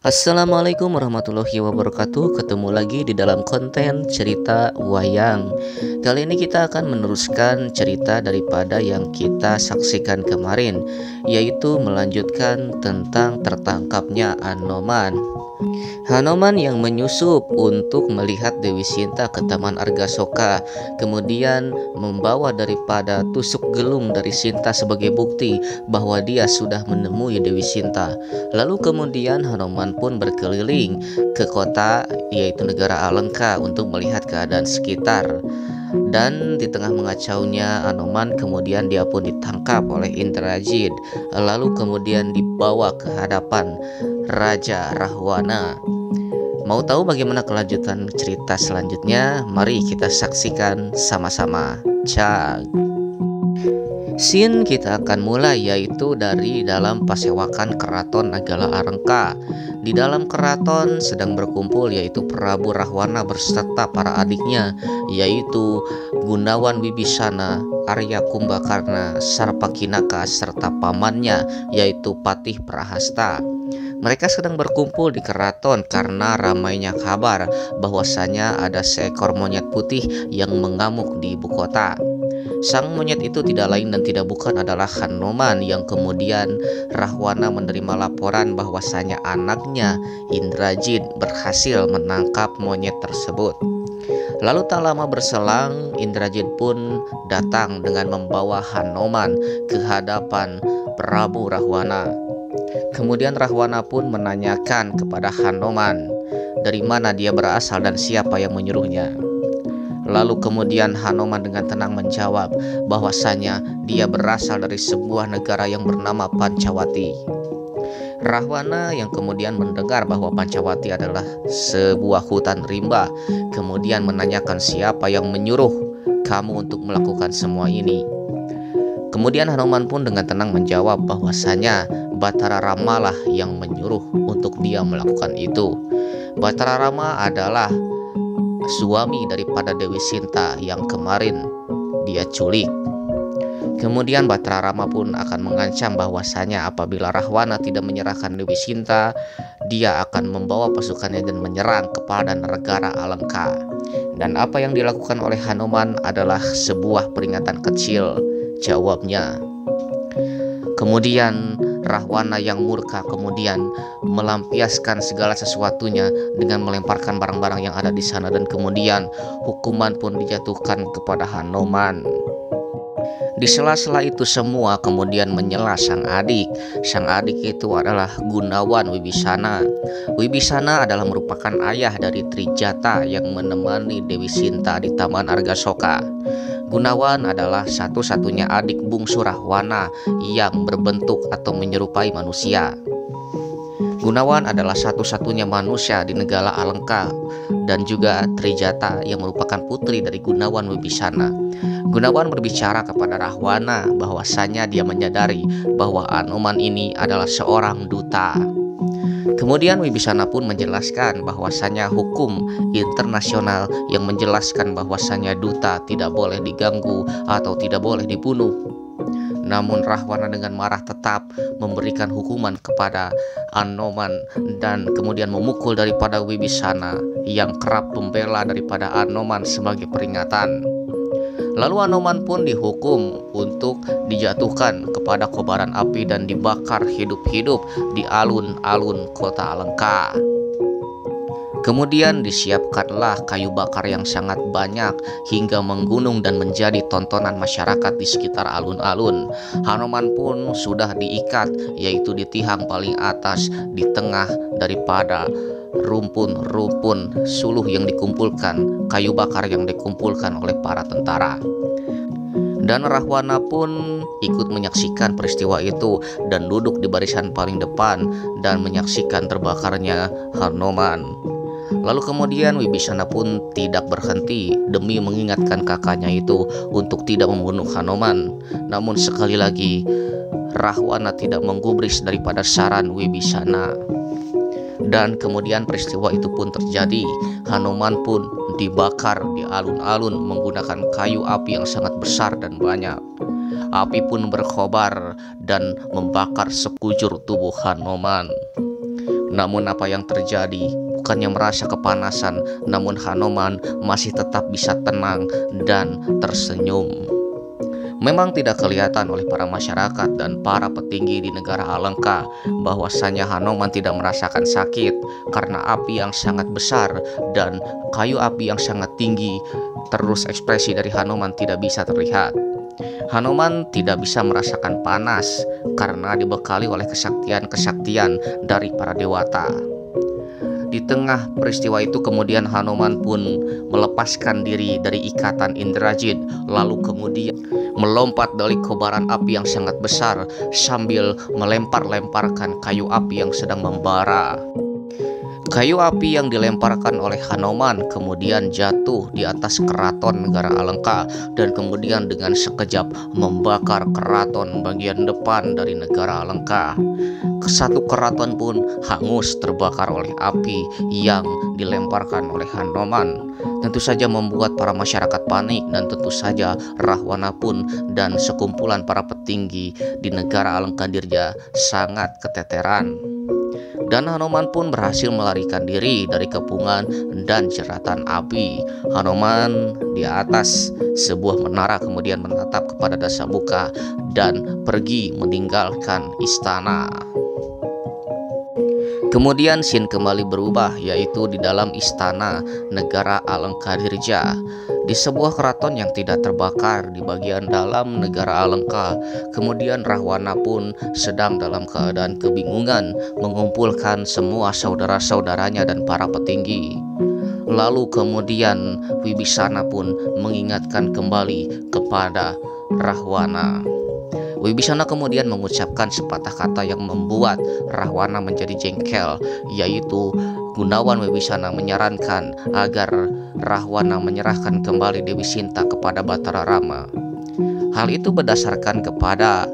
Assalamualaikum warahmatullahi wabarakatuh. Ketemu lagi di dalam konten cerita wayang. Kali ini kita akan meneruskan cerita daripada yang kita saksikan kemarin, yaitu melanjutkan tentang tertangkapnya Anoman. Hanoman yang menyusup untuk melihat Dewi Sinta ke Taman Argasoka, kemudian membawa daripada tusuk gelung dari Sinta sebagai bukti bahwa dia sudah menemui Dewi Sinta. Lalu kemudian Hanoman pun berkeliling ke kota, yaitu negara Alengka, untuk melihat keadaan sekitar. Dan di tengah mengacaunya Anoman, kemudian dia pun ditangkap oleh Indrajid, lalu kemudian dibawa ke hadapan Raja Rahwana. Mau tahu bagaimana kelanjutan cerita selanjutnya? Mari kita saksikan sama-sama. Cak. Scene kita akan mulai yaitu dari dalam pasewakan keraton Nagala Arengka. Di dalam keraton sedang berkumpul yaitu Prabu Rahwana berserta para adiknya, yaitu Gunawan Wibisana, Arya Kumbakarna, Sarpakinaka serta pamannya yaitu Patih Prahasta. Mereka sedang berkumpul di keraton karena ramainya kabar bahwasanya ada seekor monyet putih yang mengamuk di ibu kota. Sang monyet itu tidak lain dan tidak bukan adalah Hanoman, yang kemudian Rahwana menerima laporan bahwasanya anaknya Indrajid berhasil menangkap monyet tersebut. Lalu tak lama berselang, Indrajid pun datang dengan membawa Hanoman ke hadapan Prabu Rahwana. Kemudian Rahwana pun menanyakan kepada Hanoman dari mana dia berasal dan siapa yang menyuruhnya. Lalu kemudian Hanoman dengan tenang menjawab bahwasanya dia berasal dari sebuah negara yang bernama Pancawati. Rahwana yang kemudian mendengar bahwa Pancawati adalah sebuah hutan rimba, kemudian menanyakan siapa yang menyuruh kamu untuk melakukan semua ini. Kemudian Hanoman pun dengan tenang menjawab bahwasanya Batara Rama lah yang menyuruh untuk dia melakukan itu. Batara Rama adalah suami daripada Dewi Sinta yang kemarin dia culik. Kemudian Batara Rama pun akan mengancam bahwasanya apabila Rahwana tidak menyerahkan Dewi Sinta, dia akan membawa pasukannya dan menyerang kepada negara Alengka. Dan apa yang dilakukan oleh Hanoman adalah sebuah peringatan kecil, jawabnya. Kemudian Rahwana yang murka kemudian melampiaskan segala sesuatunya dengan melemparkan barang-barang yang ada di sana, dan kemudian hukuman pun dijatuhkan kepada Hanoman. Di sela-sela itu semua kemudian menyela sang adik. Sang adik itu adalah Gunawan Wibisana. Wibisana adalah merupakan ayah dari Trijata yang menemani Dewi Sinta di Taman Argasoka. Gunawan adalah satu-satunya adik bungsu Rahwana yang berbentuk atau menyerupai manusia. Gunawan adalah satu-satunya manusia di negara Alengka, dan juga Trijata yang merupakan putri dari Gunawan Wibisana. Gunawan berbicara kepada Rahwana bahwasanya dia menyadari bahwa Anoman ini adalah seorang duta. Kemudian Wibisana pun menjelaskan bahwasanya hukum internasional yang menjelaskan bahwasanya duta tidak boleh diganggu atau tidak boleh dibunuh. Namun Rahwana dengan marah tetap memberikan hukuman kepada Anoman dan kemudian memukul daripada Wibisana yang kerap membela daripada Anoman sebagai peringatan. Lalu Anoman pun dihukum untuk dijatuhkan kepada kobaran api dan dibakar hidup-hidup di alun-alun kota Alengka. Kemudian disiapkanlah kayu bakar yang sangat banyak hingga menggunung dan menjadi tontonan masyarakat di sekitar alun-alun. Hanoman pun sudah diikat, yaitu di tiang paling atas di tengah daripada rumpun-rumpun suluh yang dikumpulkan, kayu bakar yang dikumpulkan oleh para tentara. Dan Rahwana pun ikut menyaksikan peristiwa itu dan duduk di barisan paling depan dan menyaksikan terbakarnya Hanoman. Lalu kemudian Wibisana pun tidak berhenti demi mengingatkan kakaknya itu untuk tidak membunuh Hanoman. Namun sekali lagi Rahwana tidak menggubris daripada saran Wibisana. Dan kemudian peristiwa itu pun terjadi. Hanoman pun dibakar di alun-alun menggunakan kayu api yang sangat besar dan banyak. Api pun berkobar dan membakar sekujur tubuh Hanoman. Namun apa yang terjadi? Bukannya merasa kepanasan, namun Hanoman masih tetap bisa tenang dan tersenyum. Memang tidak kelihatan oleh para masyarakat dan para petinggi di negara Alengka bahwasanya Hanoman tidak merasakan sakit karena api yang sangat besar dan kayu api yang sangat tinggi. Terus ekspresi dari Hanoman tidak bisa terlihat. Hanoman tidak bisa merasakan panas karena dibekali oleh kesaktian-kesaktian dari para dewata. Di tengah peristiwa itu kemudian Hanoman pun melepaskan diri dari ikatan Indrajit, lalu kemudian melompat dari kobaran api yang sangat besar sambil melempar-lemparkan kayu api yang sedang membara. Kayu api yang dilemparkan oleh Hanoman kemudian jatuh di atas keraton negara Alengka dan kemudian dengan sekejap membakar keraton bagian depan dari negara Alengka. Satu keraton pun hangus terbakar oleh api yang dilemparkan oleh Hanoman. Tentu saja membuat para masyarakat panik dan tentu saja Rahwana pun dan sekumpulan para petinggi di negara Alengkadirja sangat keteteran. Dan Hanoman pun berhasil melarikan diri dari kepungan dan jeratan api. Hanoman di atas sebuah menara kemudian menatap kepada Dasamuka dan pergi meninggalkan istana. Kemudian scene kembali berubah, yaitu di dalam istana negara Alengkadirja. Di sebuah keraton yang tidak terbakar di bagian dalam negara Alengka. Kemudian Rahwana pun sedang dalam keadaan kebingungan mengumpulkan semua saudara-saudaranya dan para petinggi. Lalu kemudian Wibisana pun mengingatkan kembali kepada Rahwana. Wibisana kemudian mengucapkan sepatah kata yang membuat Rahwana menjadi jengkel, yaitu Gunawan Wibisana menyarankan agar Rahwana menyerahkan kembali Dewi Sinta kepada Batara Rama. Hal itu berdasarkan kepada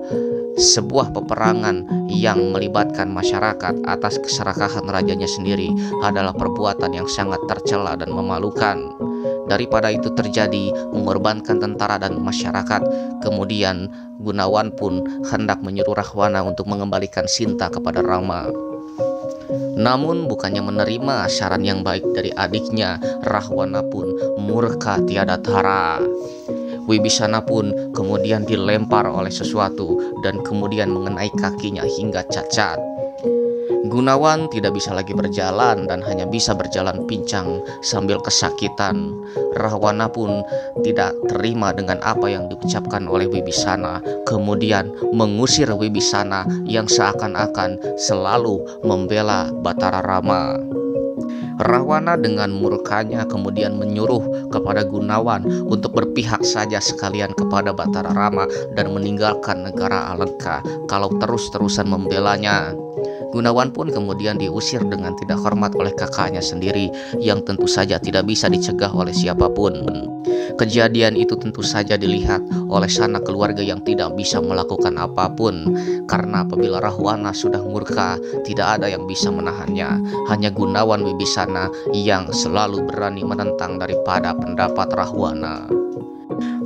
sebuah peperangan yang melibatkan masyarakat atas keserakahan rajanya sendiri adalah perbuatan yang sangat tercela dan memalukan. Daripada itu terjadi mengorbankan tentara dan masyarakat, kemudian Gunawan pun hendak menyuruh Rahwana untuk mengembalikan Sinta kepada Rama. Namun bukannya menerima saran yang baik dari adiknya, Rahwana pun murka tiada tara. Wibisana pun kemudian dilempar oleh sesuatu dan kemudian mengenai kakinya hingga cacat. Gunawan tidak bisa lagi berjalan dan hanya bisa berjalan pincang sambil kesakitan. Rahwana pun tidak terima dengan apa yang diucapkan oleh Wibisana, kemudian mengusir Wibisana yang seakan-akan selalu membela Batara Rama. Rahwana dengan murkanya kemudian menyuruh kepada Gunawan untuk berpihak saja sekalian kepada Batara Rama dan meninggalkan negara Alengka kalau terus-terusan membelanya. Gunawan pun kemudian diusir dengan tidak hormat oleh kakaknya sendiri yang tentu saja tidak bisa dicegah oleh siapapun. Kejadian itu tentu saja dilihat oleh sanak keluarga yang tidak bisa melakukan apapun, karena apabila Rahwana sudah murka tidak ada yang bisa menahannya. Hanya Gunawan Wibisana yang selalu berani menentang daripada pendapat Rahwana.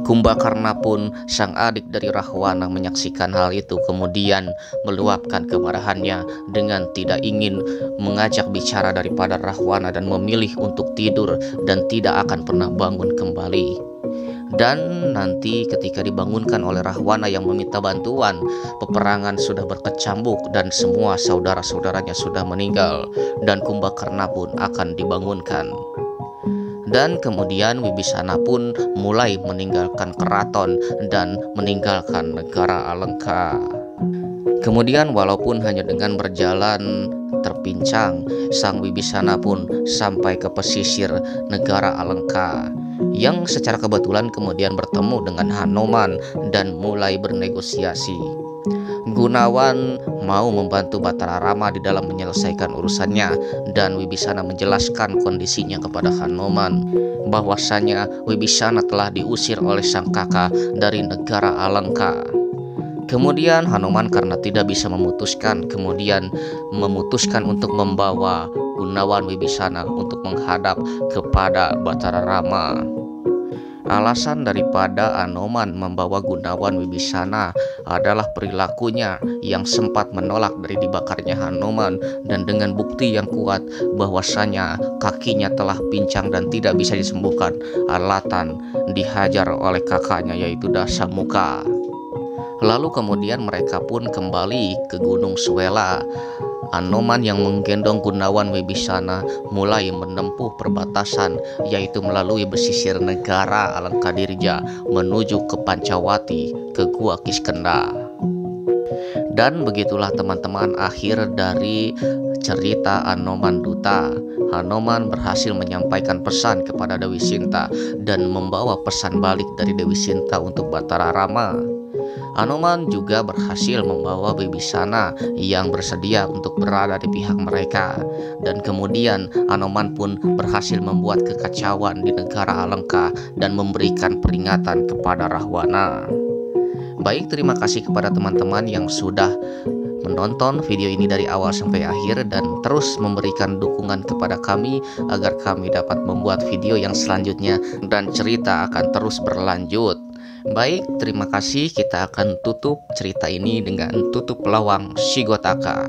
Kumbakarna pun sang adik dari Rahwana menyaksikan hal itu kemudian meluapkan kemarahannya dengan tidak ingin mengajak bicara daripada Rahwana dan memilih untuk tidur dan tidak akan pernah bangun kembali. Dan nanti ketika dibangunkan oleh Rahwana yang meminta bantuan, peperangan sudah berkecambuk dan semua saudara-saudaranya sudah meninggal dan Kumbakarna pun akan dibangunkan. Dan kemudian Wibisana pun mulai meninggalkan keraton dan meninggalkan negara Alengka. Kemudian walaupun hanya dengan berjalan terpincang, sang Wibisana pun sampai ke pesisir negara Alengka, yang secara kebetulan kemudian bertemu dengan Hanoman dan mulai bernegosiasi. Gunawan mau membantu Batara Rama di dalam menyelesaikan urusannya, dan Wibisana menjelaskan kondisinya kepada Hanoman bahwasanya Wibisana telah diusir oleh sang kakak dari negara Alengka. Kemudian Hanoman karena tidak bisa memutuskan, kemudian memutuskan untuk membawa Gunawan Wibisana untuk menghadap kepada Batara Rama. Alasan daripada Anoman membawa Gunawan Wibisana adalah perilakunya yang sempat menolak dari dibakarnya Hanoman, dan dengan bukti yang kuat bahwasanya kakinya telah pincang dan tidak bisa disembuhkan, Alatan dihajar oleh kakaknya yaitu Dasamuka. Lalu kemudian mereka pun kembali ke Gunung Suela. Anoman yang menggendong Gunawan Wibisana mulai menempuh perbatasan, yaitu melalui pesisir negara Alengkadirja menuju ke Pancawati, ke Gua Kiskenda. Dan begitulah teman-teman akhir dari cerita Anoman Duta. Hanoman berhasil menyampaikan pesan kepada Dewi Sinta dan membawa pesan balik dari Dewi Sinta untuk Batara Rama. Anoman juga berhasil membawa Wibisana yang bersedia untuk berada di pihak mereka, dan kemudian Anoman pun berhasil membuat kekacauan di negara Alengka dan memberikan peringatan kepada Rahwana. Baik, terima kasih kepada teman-teman yang sudah menonton video ini dari awal sampai akhir dan terus memberikan dukungan kepada kami agar kami dapat membuat video yang selanjutnya dan cerita akan terus berlanjut. Baik, terima kasih. Kita akan tutup cerita ini dengan tutup lawang Shigotaka.